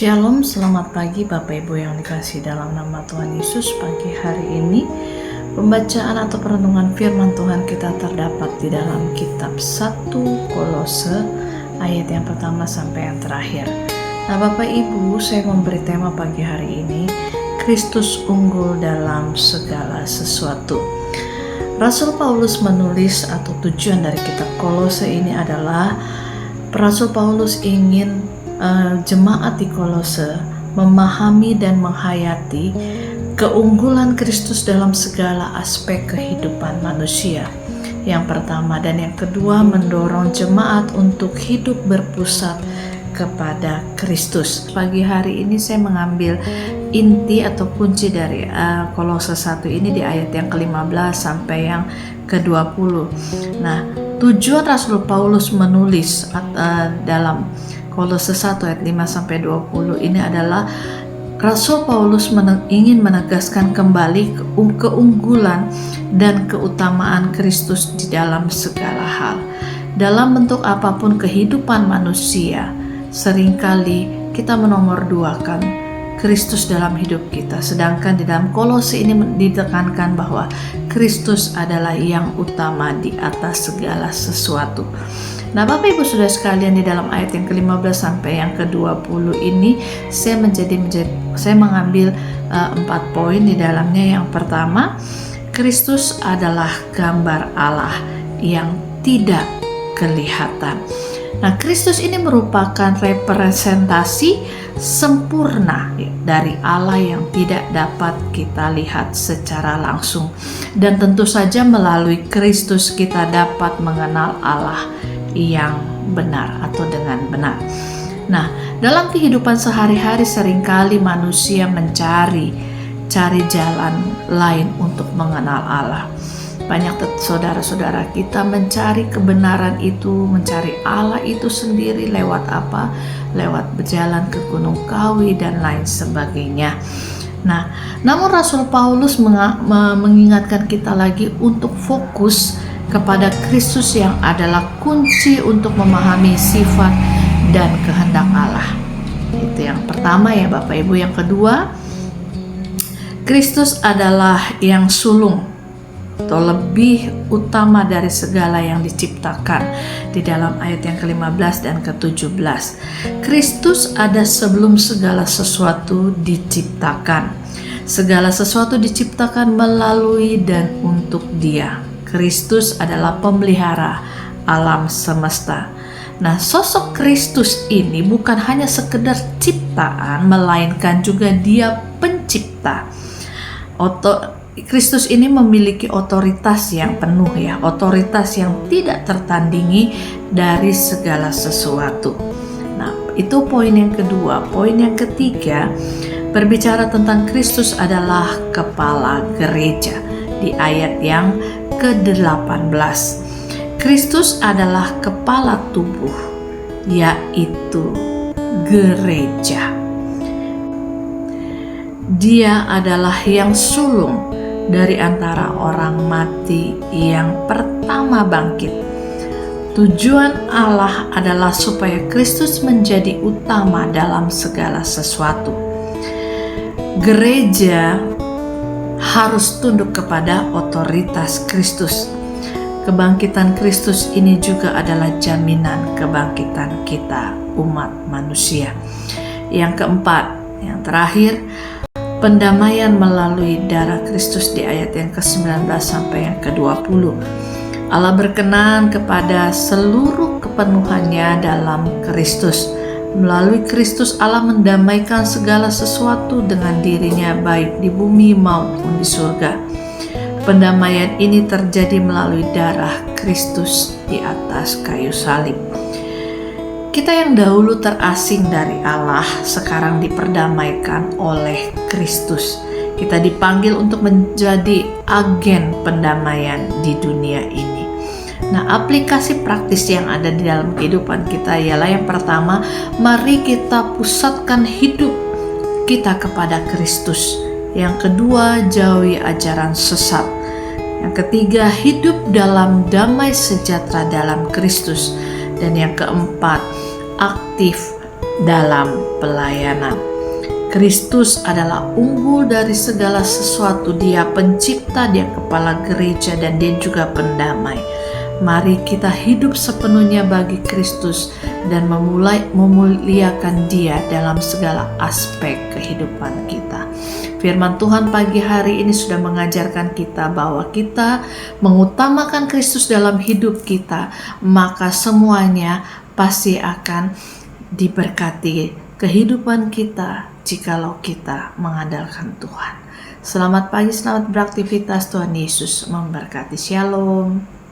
Shalom, selamat pagi Bapak Ibu yang dikasihi dalam nama Tuhan Yesus. Pagi hari ini pembacaan atau perenungan firman Tuhan kita terdapat di dalam kitab 1 Kolose ayat yang pertama sampai yang terakhir. Nah Bapak Ibu, saya memberi tema pagi hari ini, Kristus unggul dalam segala sesuatu. Rasul Paulus menulis atau tujuan dari kitab Kolose ini adalah Rasul Paulus ingin jemaat di Kolose memahami dan menghayati keunggulan Kristus dalam segala aspek kehidupan manusia. Yang pertama dan yang kedua, mendorong jemaat untuk hidup berpusat kepada Kristus. Pagi hari ini saya mengambil inti atau kunci dari Kolose 1 ini di ayat yang ke-15 sampai yang ke-20. Nah, tujuan Rasul Paulus menulis dalam Kolose 1 ayat 5 sampai 20 ini adalah Rasul Paulus ingin menegaskan kembali keunggulan dan keutamaan Kristus di dalam segala hal. Dalam bentuk apapun kehidupan manusia, seringkali kita menomorduakan Kristus dalam hidup kita. Sedangkan di dalam Kolose ini ditekankan bahwa Kristus adalah yang utama di atas segala sesuatu. Nah Bapak Ibu Saudara sekalian, di dalam ayat yang ke-15 sampai yang ke-20 ini saya mengambil 4 poin di dalamnya. Yang pertama, Kristus adalah gambar Allah yang tidak kelihatan. Nah, Kristus ini merupakan representasi sempurna dari Allah yang tidak dapat kita lihat secara langsung. Dan tentu saja melalui Kristus kita dapat mengenal Allah yang benar atau dengan benar. Nah, dalam kehidupan sehari-hari seringkali manusia mencari jalan lain untuk mengenal Allah. Banyak saudara-saudara kita mencari kebenaran itu, mencari Allah itu sendiri lewat apa? Lewat berjalan ke Gunung Kawi dan lain sebagainya. Nah, namun Rasul Paulus mengingatkan kita lagi untuk fokus kepada Kristus yang adalah kunci untuk memahami sifat dan kehendak Allah. Itu yang pertama ya Bapak Ibu. Yang kedua, Kristus adalah yang sulung atau lebih utama dari segala yang diciptakan di dalam ayat yang ke-15 dan ke-17. Kristus ada sebelum segala sesuatu diciptakan. Segala sesuatu diciptakan melalui dan untuk Dia. Kristus adalah pemelihara alam semesta. Nah, sosok Kristus ini bukan hanya sekedar ciptaan, melainkan juga Dia pencipta. Kristus ini memiliki otoritas yang penuh ya, otoritas yang tidak tertandingi dari segala sesuatu. Nah, itu poin yang kedua. Poin yang ketiga, berbicara tentang Kristus adalah kepala gereja di ayat yang ke-18. Kristus adalah kepala tubuh, yaitu gereja. Dia adalah yang sulung dari antara orang mati yang pertama bangkit. Tujuan Allah adalah supaya Kristus menjadi utama dalam segala sesuatu. Gereja harus tunduk kepada otoritas Kristus. Kebangkitan Kristus ini juga adalah jaminan kebangkitan kita umat manusia. Yang keempat, yang terakhir, pendamaian melalui darah Kristus di ayat yang ke-19 sampai yang ke-20. Allah berkenan kepada seluruh kepenuhannya dalam Kristus. Melalui Kristus Allah mendamaikan segala sesuatu dengan dirinya, baik di bumi maupun di surga. Pendamaian ini terjadi melalui darah Kristus di atas kayu salib. Kita yang dahulu terasing dari Allah sekarang diperdamaikan oleh Kristus. Kita dipanggil untuk menjadi agen pendamaian di dunia ini. Nah, aplikasi praktis yang ada di dalam kehidupan kita ialah yang pertama, mari kita pusatkan hidup kita kepada Kristus. Yang kedua, jauhi ajaran sesat. Yang ketiga, hidup dalam damai sejahtera dalam Kristus. Dan yang keempat, aktif dalam pelayanan. Kristus adalah unggul dari segala sesuatu. Dia pencipta, dia kepala gereja, dan dia juga pendamai. Mari kita hidup sepenuhnya bagi Kristus dan memuliakan Dia dalam segala aspek kehidupan kita. Firman Tuhan pagi hari ini sudah mengajarkan kita bahwa kita mengutamakan Kristus dalam hidup kita, maka semuanya pasti akan diberkati kehidupan kita jikalau kita mengandalkan Tuhan. Selamat pagi, selamat beraktivitas. Tuhan Yesus memberkati. Shalom.